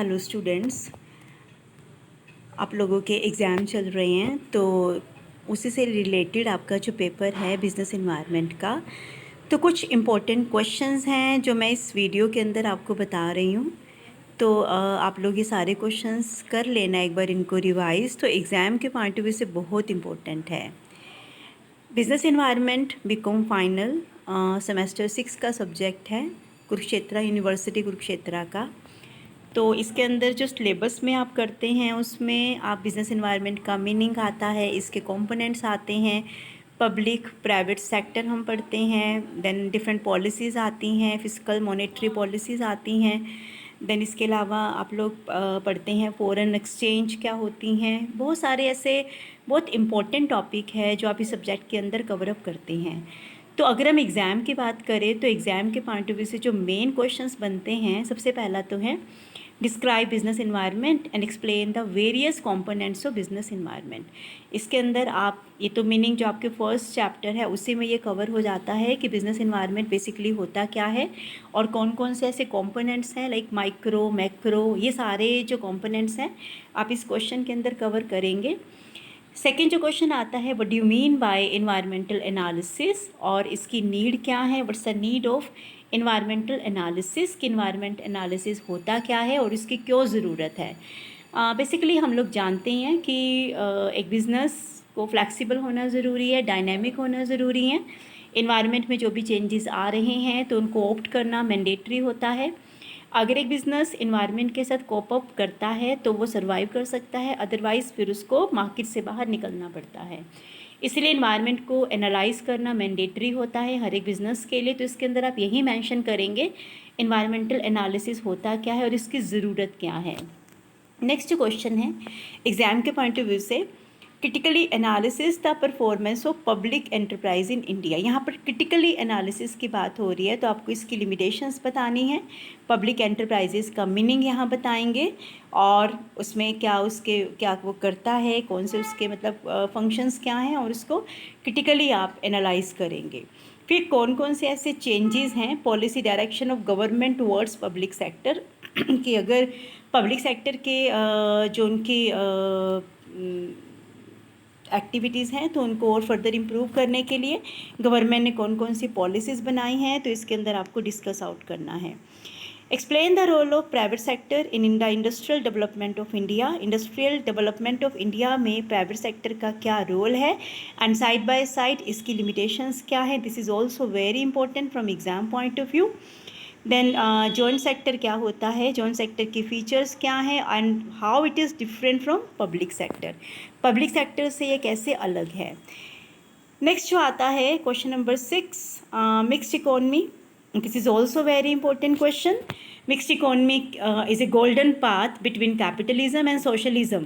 Hello students, आप लोगों के एग्ज़ाम चल रहे हैं तो उसी से रिलेटेड आपका जो पेपर है बिज़नेस एनवायरनमेंट का, तो कुछ इम्पोर्टेंट क्वेश्चंस हैं जो मैं इस वीडियो के अंदर आपको बता रही हूँ। तो आप लोग ये सारे क्वेश्चंस कर लेना एक बार इनको रिवाइज़, तो एग्ज़ाम के पॉइंट ऑफ व्यू से बहुत इम्पोर्टेंट है। Business environment BCom final semester 6 का सब्जेक्ट है, कुरुक्षेत्र यूनिवर्सिटी कुरुक्षेत्र का। तो इसके अंदर जो सिलेबस में आप करते हैं उसमें आप बिज़नेस एनवायरनमेंट का मीनिंग आता है, इसके कंपोनेंट्स आते हैं, पब्लिक प्राइवेट सेक्टर हम पढ़ते हैं, देन डिफरेंट पॉलिसीज़ आती हैं, फिजिकल मॉनेटरी पॉलिसीज़ आती हैं, देन इसके अलावा आप लोग पढ़ते हैं फॉरेन एक्सचेंज क्या होती हैं। बहुत सारे ऐसे बहुत इम्पोर्टेंट टॉपिक है जो आप इस सब्जेक्ट के अंदर कवर अप करते हैं। तो अगर हम एग्ज़ाम की बात करें तो एग्ज़ाम के पॉइंट ऑफ व्यू से जो मेन क्वेश्चंस बनते हैं, सबसे पहला तो है describe business environment and explain the various components of business environment. इसके अंदर आप ये तो मीनिंग जो आपके फर्स्ट चैप्टर है उसी में ये कवर हो जाता है कि बिजनेस इन्वायरमेंट बेसिकली होता क्या है और कौन कौन से ऐसे कंपोनेंट्स हैं लाइक माइक्रो मैक्रो, ये सारे जो कंपोनेंट्स हैं आप इस क्वेश्चन के अंदर कवर करेंगे। सेकेंड जो क्वेश्चन आता है what do you mean bye environmental analysis, और इसकी नीड क्या है, what's the need of environmental analysis, कि इन्वायरमेंट एनालिसिस होता क्या है और इसकी क्यों ज़रूरत है। बेसिकली हम लोग जानते हैं कि एक बिज़नेस को फ्लेक्सिबल होना ज़रूरी है, डायनेमिक होना ज़रूरी है। इन्वायरमेंट में जो भी चेंजेस आ रहे हैं तो उनको ऑप्ट करना मैंडेटरी होता है। अगर एक बिज़नेस इन्वायरमेंट के साथ कोप अप करता है तो वो सर्वाइव कर सकता है, अदरवाइज़ फिर उसको मार्केट से बाहर निकलना पड़ता है। इसलिए इन्वायरमेंट को एनालाइज करना मैंडेटरी होता है हर एक बिज़नेस के लिए। तो इसके अंदर आप यही मेंशन करेंगे इन्वायरमेंटल एनालिसिस होता क्या है और इसकी ज़रूरत क्या है। नेक्स्ट जो क्वेश्चन है एग्ज़ाम के पॉइंट ऑफ व्यू से, critically analysis the performance of public enterprise in India. यहाँ पर क्रिटिकली एनालिसिस की बात हो रही है तो आपको इसकी लिमिटेशंस बतानी है, पब्लिक एंटरप्राइजेस का मीनिंग यहाँ बताएंगे और उसमें क्या उसके क्या वो करता है, कौन से उसके मतलब फंक्शंस क्या हैं, और उसको क्रिटिकली आप एनालाइज करेंगे। फिर कौन कौन से ऐसे चेंजेस हैं policy direction of government towards public sector कि अगर पब्लिक सेक्टर के जो उनकी एक्टिविटीज़ हैं तो उनको और फर्दर इम्प्रूव करने के लिए गवर्नमेंट ने कौन कौन सी पॉलिसीज़ बनाई हैं, तो इसके अंदर आपको डिस्कस आउट करना है। Explain the role of private sector in the industrial development of India. Industrial development of India में प्राइवेट सेक्टर का क्या रोल है एंड साइड बाय साइड इसकी लिमिटेशंस क्या है। This is also very important from exam point of view. Then joint sector क्या होता है, जॉइंट सेक्टर की फीचर्स क्या हैं and how it is different from public sector, public sector से ये कैसे अलग है। नेक्स्ट जो आता है question number 6, mixed economy. This is also very important question. Mixed economy is a golden path between capitalism and socialism.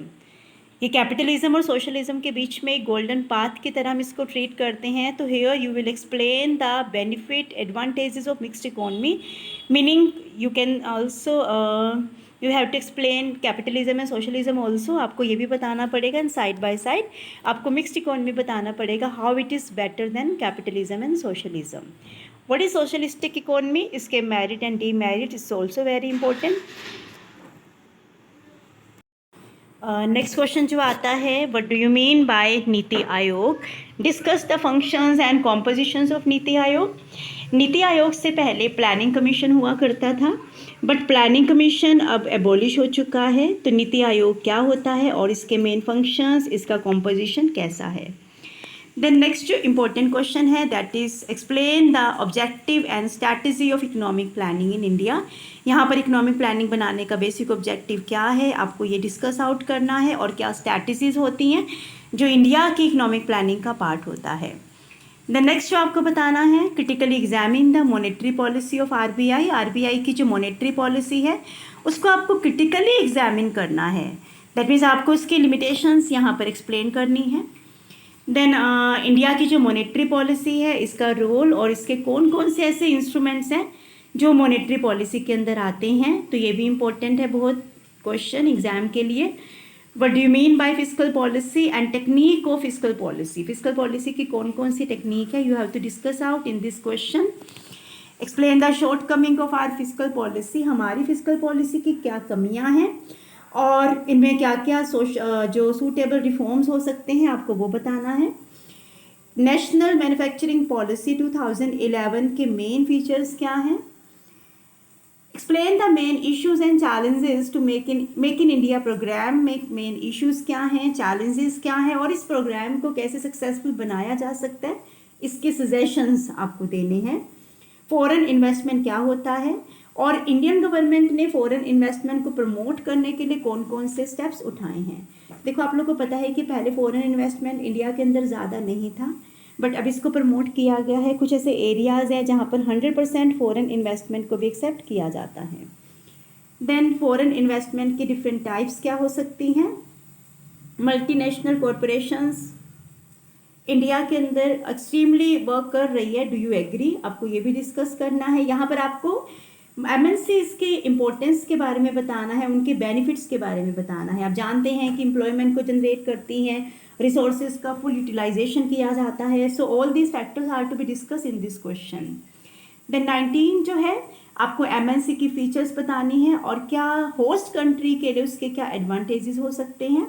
ये capitalism और सोशलिज्म के बीच में एक गोल्डन पाथ की तरह हम इसको ट्रीट करते हैं। तो here you will explain the benefit advantages of mixed economy, meaning you can also you have to explain capitalism and socialism also. आपको ये भी बताना पड़ेगा एंड साइड बाय साइड आपको मिक्स्ड इकोनमी बताना पड़ेगा how it is better than capitalism and socialism. What is socialistic economy, इसके merit and demerit is also very important. Next question जो आता है what do you mean bye NITI Aayog, discuss the functions and compositions of NITI Aayog. NITI Aayog से पहले planning commission हुआ करता था, but planning commission अब एबॉलिश हो चुका है। तो नीति आयोग क्या होता है और इसके मेन फंक्शंस, इसका कॉम्पोजिशन कैसा है। देन नेक्स्ट जो इम्पोर्टेंट क्वेश्चन है that is explain the objective and strategy of economic planning in India. यहाँ पर इकोनॉमिक प्लानिंग बनाने का बेसिक ऑब्जेक्टिव क्या है, आपको ये डिस्कस आउट करना है, और क्या स्ट्रैटेजीज होती हैं जो इंडिया की इकोनॉमिक प्लानिंग का पार्ट होता है। द नेक्स्ट जो आपको बताना है critically examine the monetary policy of RBI. RBI की जो मॉनेटरी पॉलिसी है उसको आपको क्रिटिकली एग्जामिन करना है, दैट मीन्स आपको उसकी लिमिटेशंस यहाँ पर एक्सप्लेन करनी है। देन इंडिया की जो मॉनेटरी पॉलिसी है इसका रोल और इसके कौन कौन से ऐसे इंस्ट्रूमेंट्स हैं जो मॉनेटरी पॉलिसी के अंदर आते हैं, तो ये भी इम्पोर्टेंट है बहुत क्वेश्चन एग्जाम के लिए। What do you mean by fiscal policy and technique of fiscal policy, fiscal policy की कौन कौन सी टेक्निक है, you have to discuss out in this question. Explain the shortcoming of our physical policy, हमारी physical policy की क्या कमियां हैं और इनमें क्या क्या जो सूटेबल रिफॉर्म्स हो सकते हैं आपको वो बताना है। नेशनल मैन्युफैक्चरिंग पॉलिसी 2011 के मेन फीचर्स क्या हैं। Explain the main issues and challenges to make in India programme में मेन इश्यूज क्या हैं, चैलेंजेस क्या हैं और इस प्रोग्राम को कैसे सक्सेसफुल बनाया जा सकता है, इसके सजेशंस आपको देने हैं। फॉरेन इन्वेस्टमेंट क्या होता है और इंडियन गवर्नमेंट ने फॉरेन इन्वेस्टमेंट को प्रमोट करने के लिए कौन कौन से स्टेप्स उठाए हैं। देखो आप लोग को पता है कि पहले फॉरेन इन्वेस्टमेंट इंडिया के अंदर ज़्यादा नहीं था, बट अब इसको प्रमोट किया गया है। कुछ ऐसे एरियाज़ हैं जहाँ पर 100% फॉरेन इन्वेस्टमेंट को भी एक्सेप्ट किया जाता है। देन फॉरेन इन्वेस्टमेंट की डिफरेंट टाइप्स क्या हो सकती हैं। मल्टीनेशनल कॉरपोरेशंस इंडिया के अंदर एक्सट्रीमली वर्क कर रही है, डू यू एग्री, आपको ये भी डिस्कस करना है। यहाँ पर आपको एमएनसीज के इम्पोर्टेंस के बारे में बताना है, उनके बेनिफिट्स के बारे में बताना है। आप जानते हैं कि एम्प्लॉयमेंट को जनरेट करती हैं, रिसोर्सेज का फुल यूटिलाइजेशन किया जाता है। So all these factors are to be discuss in this question. Then 19 जो है आपको एमएनसी की फीचर्स बतानी है और क्या होस्ट कंट्री के लिए उसके क्या एडवांटेजेस हो सकते हैं।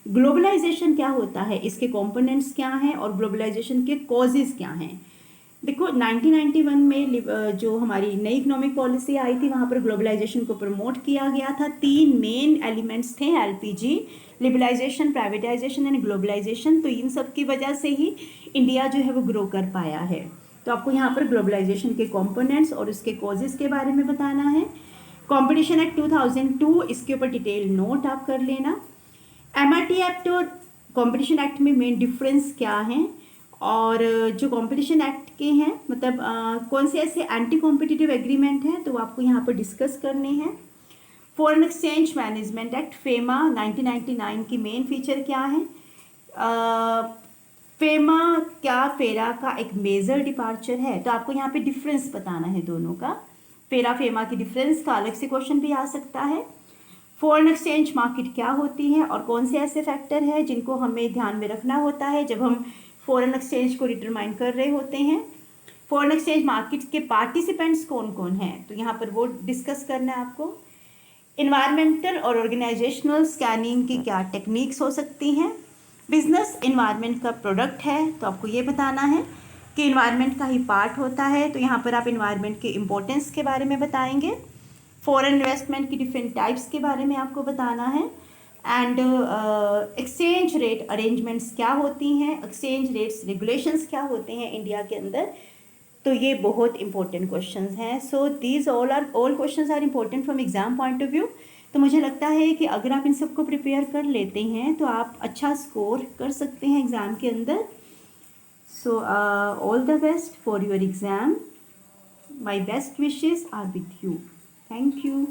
ग्लोबलाइजेशन क्या होता है, इसके कंपोनेंट्स क्या हैं और ग्लोबलाइजेशन के कॉजेज क्या हैं। देखो 1991 में जो हमारी नई इकोनॉमिक पॉलिसी आई थी वहाँ पर ग्लोबलाइजेशन को प्रमोट किया गया था। 3 मेन एलिमेंट्स थे, LPG, liberalisation, privatisation and globalisation. तो इन सब की वजह से ही इंडिया जो है वो ग्रो कर पाया है। तो आपको यहाँ पर ग्लोबलाइजेशन के कंपोनेंट्स और उसके कॉजेज के बारे में बताना है। कॉम्पिटिशन एक्ट 2002, इसके ऊपर डिटेल नोट आप कर लेना। एमआरटी एक्ट और कॉम्पिटिशन एक्ट में मेन डिफरेंस क्या है और जो कॉम्पिटिशन एक्ट के हैं मतलब कौन से ऐसे एंटी कॉम्पिटिटिव एग्रीमेंट हैं तो आपको यहाँ पर डिस्कस करने हैं। Foreign exchange management act FEMA 1999 की मेन फीचर क्या है। फेमा क्या फेरा का एक मेजर डिपार्चर है, तो आपको यहाँ पे डिफरेंस बताना है दोनों का। फेरा फेमा की डिफरेंस का अलग से क्वेश्चन भी आ सकता है। फॉरेन एक्सचेंज मार्केट क्या होती है और कौन से ऐसे फैक्टर हैं जिनको हमें ध्यान में रखना होता है जब हम फॉरेन एक्सचेंज को डिटरमाइन कर रहे होते हैं। फॉरेन एक्सचेंज मार्केट के पार्टिसिपेंट्स कौन कौन हैं, तो यहाँ पर वो डिस्कस करना है आपको। इन्वायरमेंटल और ऑर्गेनाइजेशनल स्कैनिंग की क्या टेक्निक्स हो सकती हैं। बिजनेस इन्वायरमेंट का प्रोडक्ट है तो आपको ये बताना है कि इन्वायरमेंट का ही पार्ट होता है, तो यहाँ पर आप इन्वायरमेंट के इम्पोर्टेंस के बारे में बताएंगे। फॉरेन इन्वेस्टमेंट की डिफरेंट टाइप्स के बारे में आपको बताना है। एंड एक्सचेंज रेट अरेंजमेंट्स क्या होती हैं, एक्सचेंज रेट्स रेगुलेशंस क्या होते हैं इंडिया के अंदर। तो ये बहुत इंपॉर्टेंट क्वेश्चंस हैं। So these all questions are important from exam point of view. तो मुझे लगता है कि अगर आप इन सबको प्रिपेयर कर लेते हैं तो आप अच्छा स्कोर कर सकते हैं एग्ज़ाम के अंदर। So all the best for your exam, my best wishes are with you. Thank you.